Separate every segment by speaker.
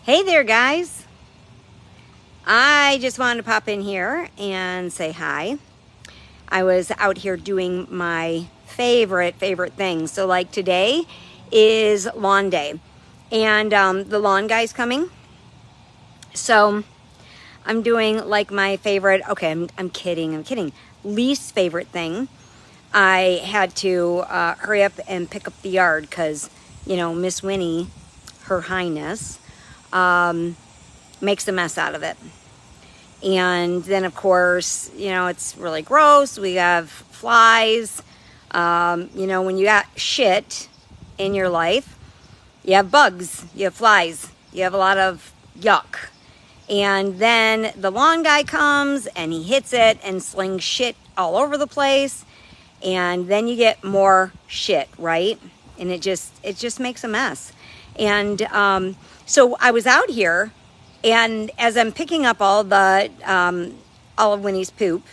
Speaker 1: Hey there, guys. I just wanted to pop in here and say hi. I was out here doing my favorite thing. So like today is lawn day and the lawn guy's coming. So I'm doing like my favorite, okay, I'm kidding. Least favorite thing. I had to hurry up and pick up the yard because, you know, Miss Winnie, Her Highness, makes a mess out of it. And then, of course, you know, it's really gross. We have flies. You know, when you got shit in your life, you have bugs, you have flies, you have a lot of yuck. And then the lawn guy comes and he hits it and slings shit all over the place. And then you get more shit, right? And it just makes a mess. And so I was out here, and as I'm picking up all of Winnie's poop,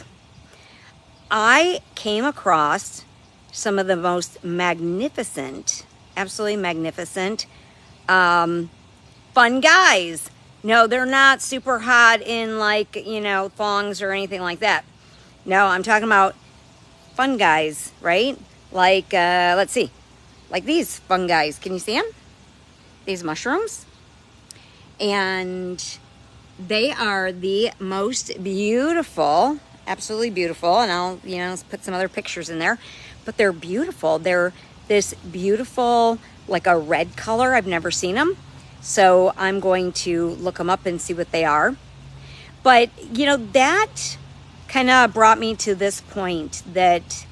Speaker 1: I came across some of the most magnificent, absolutely magnificent, fun guys. No, they're not super hot in like, you know, thongs or anything like that. No, I'm talking about fun guys, right? Like, let's see, like these fun guys. Can you see them? These mushrooms. And they are the most beautiful, absolutely beautiful. And I'll, you know, put some other pictures in there, but they're beautiful. They're this beautiful, like a red color. I've never seen them. So I'm going to look them up and see what they are. But, you know, that kind of brought me to this point that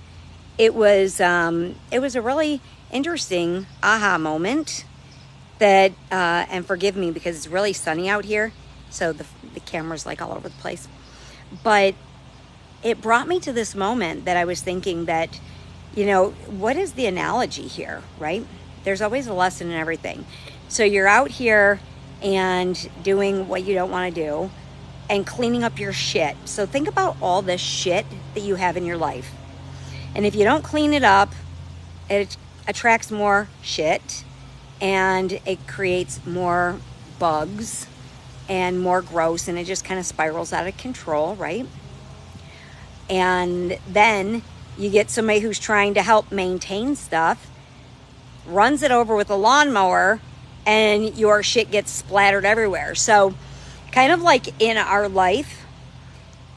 Speaker 1: it was a really interesting aha moment that, and forgive me because it's really sunny out here. So the camera's like all over the place, but it brought me to this moment that I was thinking that, you know, what is the analogy here, right? There's always a lesson in everything. So you're out here and doing what you don't want to do and cleaning up your shit. So think about all this shit that you have in your life. And if you don't clean it up, it attracts more shit and it creates more bugs and more gross, and it just kind of spirals out of control, right? And then you get somebody who's trying to help maintain stuff, runs it over with a lawnmower, and your shit gets splattered everywhere. So kind of like in our life,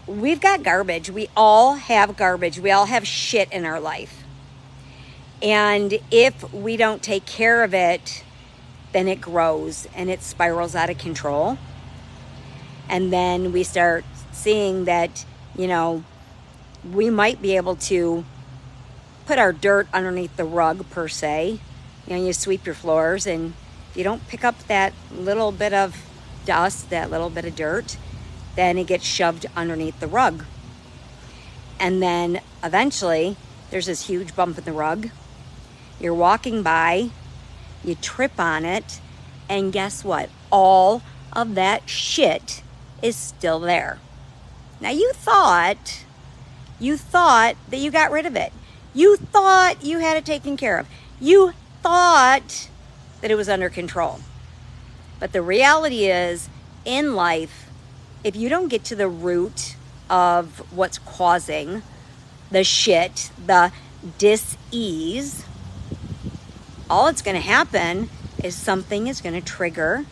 Speaker 1: we've got garbage. We all have garbage. We all have shit in our life. And if we don't take care of it, then it grows and it spirals out of control. And then we start seeing that, you know, we might be able to put our dirt underneath the rug per se. You know, you sweep your floors, and if you don't pick up that little bit of dust, that little bit of dirt, then it gets shoved underneath the rug. And then eventually there's this huge bump in the rug. You're walking by, you trip on it, and guess what? All of that shit is still there. Now you thought that you got rid of it. You thought you had it taken care of. You thought that it was under control. But the reality is, in life, if you don't get to the root of what's causing the shit, the dis-ease, all that's going to happen is something is going to trigger,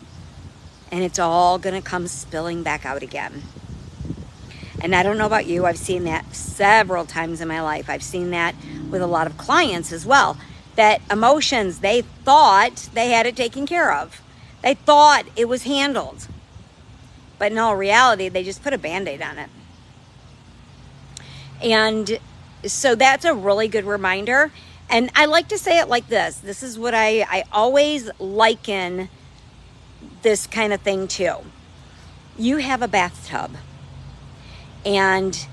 Speaker 1: and it's all going to come spilling back out again. And I don't know about you, I've seen that several times in my life. I've seen that with a lot of clients as well. That emotions, they thought they had it taken care of. They thought it was handled. But in all reality, they just put a Band-Aid on it. And so that's a really good reminder. And I like to say it like this. This is what I always liken this kind of thing to. You have a bathtub, and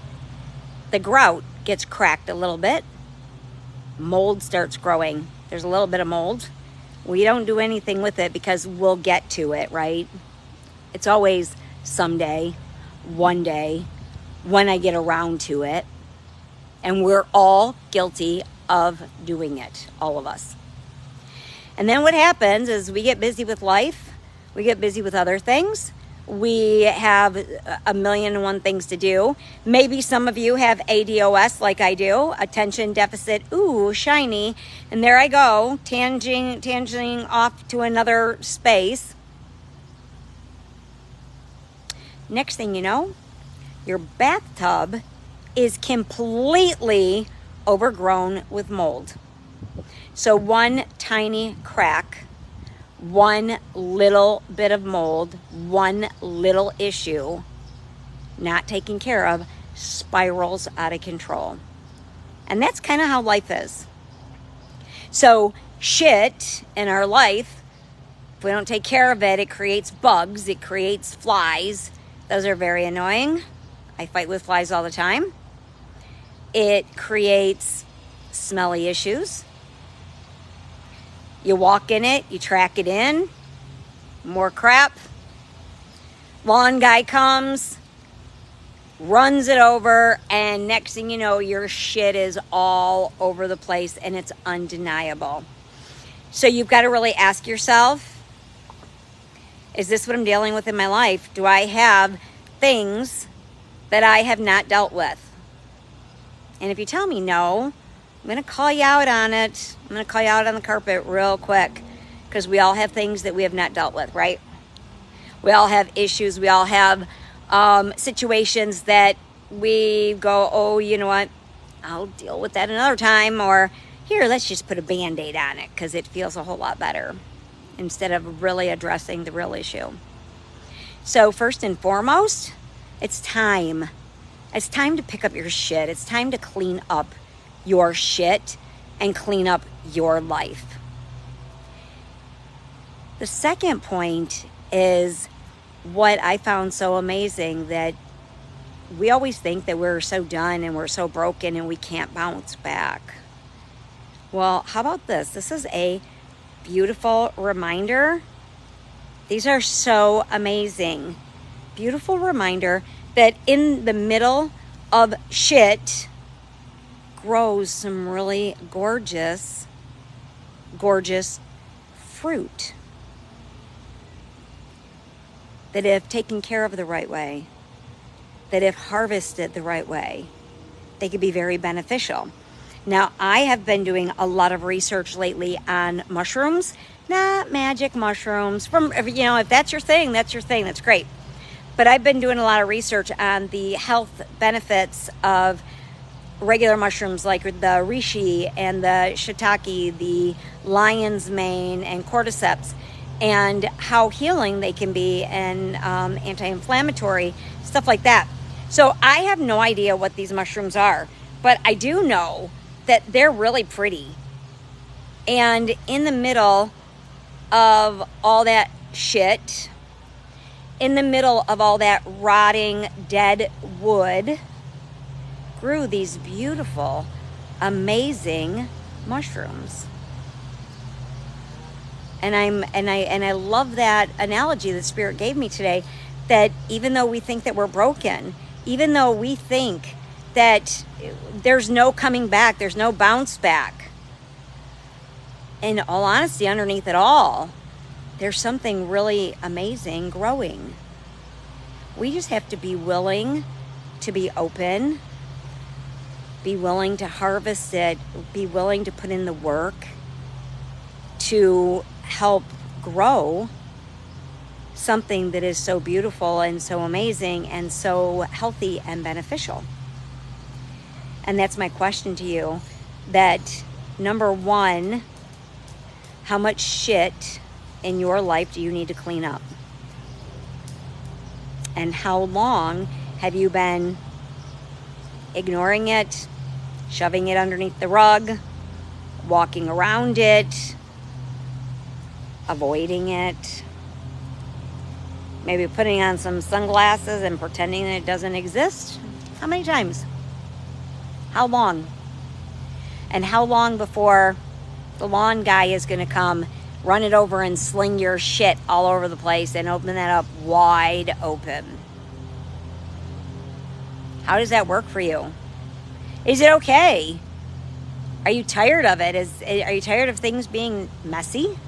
Speaker 1: the grout gets cracked a little bit. Mold starts growing. There's a little bit of mold. We don't do anything with it because we'll get to it, right? It's always someday, one day, when I get around to it. And we're all guilty of doing it, all of us. And then what happens is we get busy with life. We get busy with other things. We have a million and one things to do. Maybe some of you have ADOS like I do, attention deficit, shiny. And there I go, tanging off to another space. Next thing you know, your bathtub is completely overgrown with mold. So one tiny crack, one little bit of mold, one little issue not taken care of spirals out of control. And that's kind of how life is. So shit in our life, if we don't take care of it, it creates bugs, it creates flies. Those are very annoying. I fight with flies all the time. It creates smelly issues. You walk in it, you track it in, more crap. Lawn guy comes, runs it over, and next thing you know, your shit is all over the place and it's undeniable. So you've got to really ask yourself, is this what I'm dealing with in my life? Do I have things that I have not dealt with? And if you tell me no, I'm going to call you out on it. I'm going to call you out on the carpet real quick, because we all have things that we have not dealt with, right? We all have issues. We all have situations that we go, oh, you know what? I'll deal with that another time. Or here, let's just put a Band-Aid on it because it feels a whole lot better, instead of really addressing the real issue. So first and foremost, it's time. It's time to pick up your shit. It's time to clean up your shit and clean up your life. The second point is what I found so amazing, that we always think that we're so done and we're so broken and we can't bounce back. Well, how about this? This is a beautiful reminder. These are so amazing. Beautiful reminder that in the middle of shit grows some really gorgeous fruit that, if taken care of the right way, that if harvested the right way, they could be very beneficial. Now, I have been doing a lot of research lately on mushrooms, not magic mushrooms. If that's your thing, that's your thing. That's great. But I've been doing a lot of research on the health benefits of regular mushrooms like the reishi and the shiitake, the lion's mane and cordyceps, and how healing they can be, and anti-inflammatory, stuff like that. So I have no idea what these mushrooms are, but I do know that they're really pretty. And in the middle of all that shit, in the middle of all that rotting dead wood, grew these beautiful, amazing mushrooms. And I love that analogy that Spirit gave me today, that even though we think that we're broken, even though we think that there's no coming back, there's no bounce back, in all honesty, underneath it all, there's something really amazing growing. We just have to be willing to be open, be willing to harvest it, be willing to put in the work to help grow something that is so beautiful and so amazing and so healthy and beneficial. And that's my question to you, that number one, how much shit in your life do you need to clean up? And how long have you been ignoring it, shoving it underneath the rug, walking around it, avoiding it, maybe putting on some sunglasses and pretending that it doesn't exist? How many times? How long? And how long before the lawn guy is going to come, run it over and sling your shit all over the place and open that up wide open? How does that work for you? Is it okay? Are you tired of it? Are you tired of things being messy,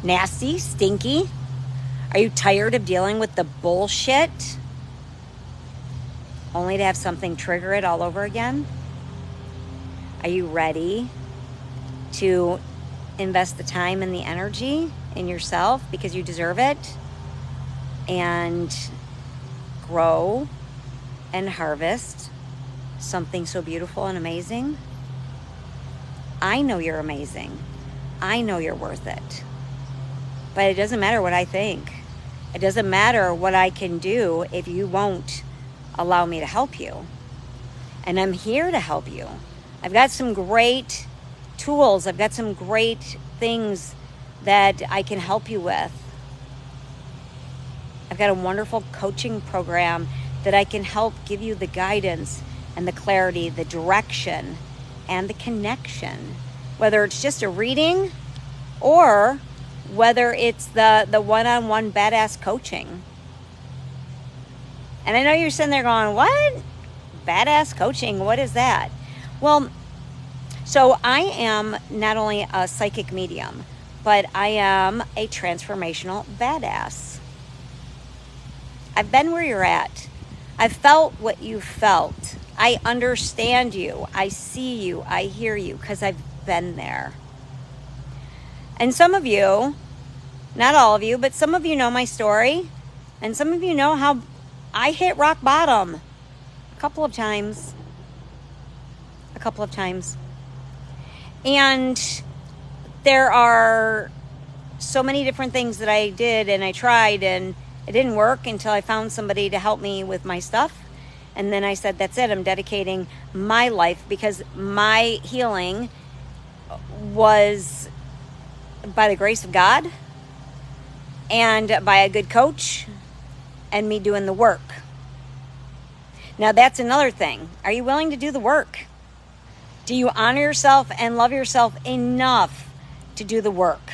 Speaker 1: nasty, stinky? Are you tired of dealing with the bullshit only to have something trigger it all over again? Are you ready to invest the time and the energy in yourself because you deserve it, and grow and harvest something so beautiful and amazing? I know you're amazing. I know you're worth it. But it doesn't matter what I think. It doesn't matter what I can do if you won't allow me to help you. And I'm here to help you. I've got some great tools. I've got some great things that I can help you with. I've got a wonderful coaching program that I can help give you the guidance and the clarity, the direction, and the connection. Whether it's just a reading or whether it's the one-on-one badass coaching. And I know you're sitting there going, what? Badass coaching, what is that? Well, so I am not only a psychic medium, but I am a transformational badass. I've been where you're at. I've felt what you felt. I understand you. I see you. I hear you because I've been there. And some of you, not all of you, but some of you know my story. And some of you know how I hit rock bottom a couple of times. And there are so many different things that I did and I tried, and it didn't work until I found somebody to help me with my stuff. And then I said, that's it. I'm dedicating my life, because my healing was by the grace of God and by a good coach and me doing the work. Now that's another thing. Are you willing to do the work? Do you honor yourself and love yourself enough to do the work?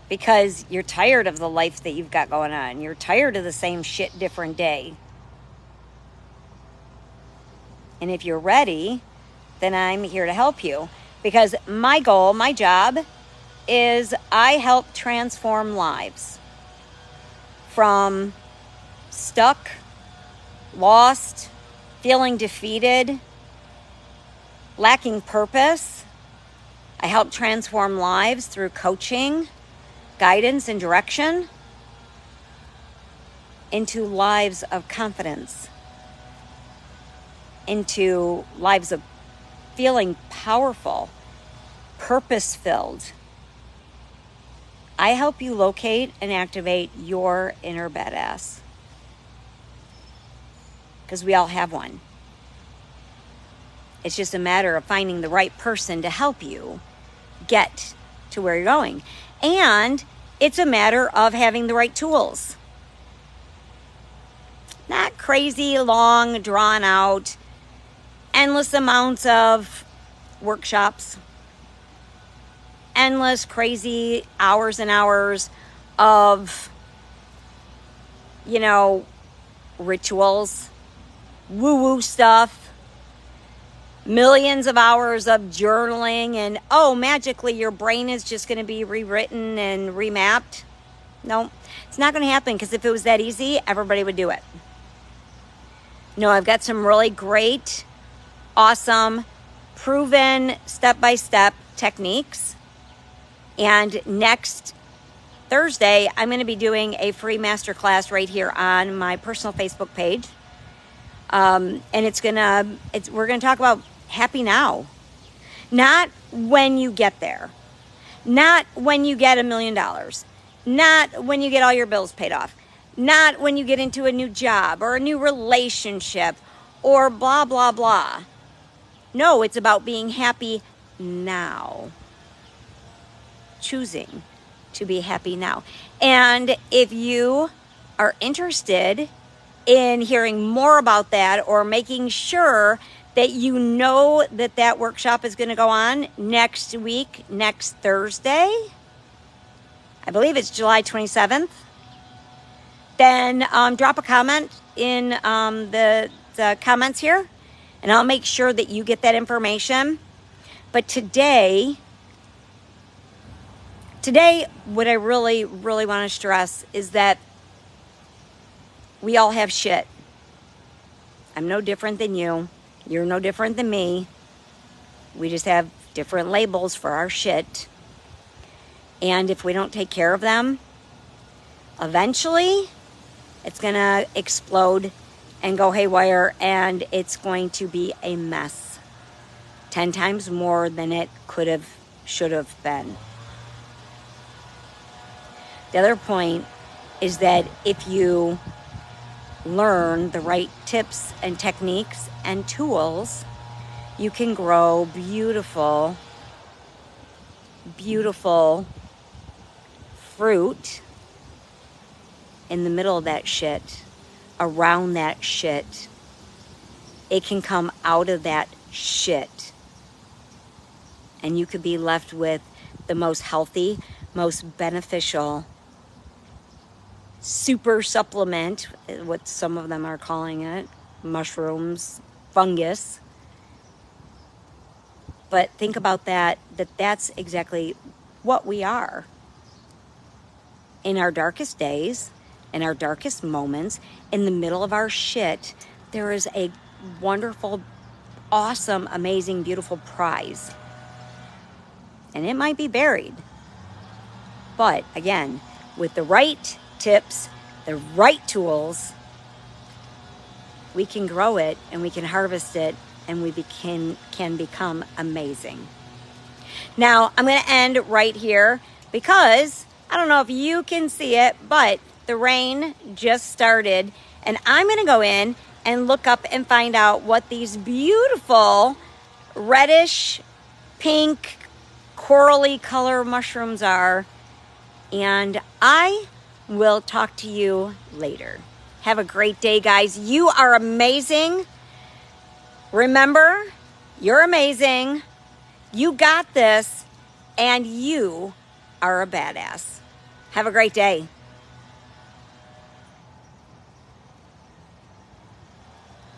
Speaker 1: Because you're tired of the life that you've got going on. You're tired of the same shit, different day. And if you're ready, then I'm here to help you. Because my goal, my job, is I help transform lives. From stuck, lost, feeling defeated, lacking purpose. I help transform lives through coaching, guidance, and direction into lives of confidence, into lives of feeling powerful, purpose-filled. I help you locate and activate your inner badass. Because we all have one. It's just a matter of finding the right person to help you get to where you're going. And it's a matter of having the right tools. Not crazy, long, drawn out, endless amounts of workshops. Endless, crazy hours and hours of, rituals, woo-woo stuff, millions of hours of journaling, and magically your brain is just going to be rewritten and remapped. No, it's not going to happen, because if it was that easy, everybody would do it. No, I've got some really great, awesome, proven step-by-step techniques. And next Thursday, I'm going to be doing a free masterclass right here on my personal Facebook page. And we're going to talk about happy now. Not when you get there. Not when you get $1 million. Not when you get all your bills paid off. Not when you get into a new job or a new relationship or blah, blah, blah. No, it's about being happy now. Choosing to be happy now. And if you are interested in hearing more about that, or making sure that you know that workshop is going to go on next week, next Thursday, I believe it's July 27th, then drop a comment in the comments here, and I'll make sure that you get that information. But today, Today, what I really, really want to stress is that we all have shit. I'm no different than you. You're no different than me. We just have different labels for our shit. And if we don't take care of them, eventually it's going to explode and go haywire, and it's going to be a mess. 10 times more than it could have, should have been. The other point is that if you learn the right tips and techniques and tools, you can grow beautiful, beautiful fruit in the middle of that shit, around that shit. It can come out of that shit. And you could be left with the most healthy, most beneficial super supplement, what some of them are calling it, mushrooms, fungus. But think about that's exactly what we are. In our darkest days, in our darkest moments, in the middle of our shit, there is a wonderful, awesome, amazing, beautiful prize. And it might be buried. But again, with the right tips, the right tools, we can grow it and we can harvest it, and we can become amazing. Now, I'm going to end right here because I don't know if you can see it, but the rain just started, and I'm going to go in and look up and find out what these beautiful reddish, pink, corally color mushrooms are. And I will talk to you later. Have a great day, guys. You are amazing. Remember, you're amazing. You got this, and you are a badass. Have a great day.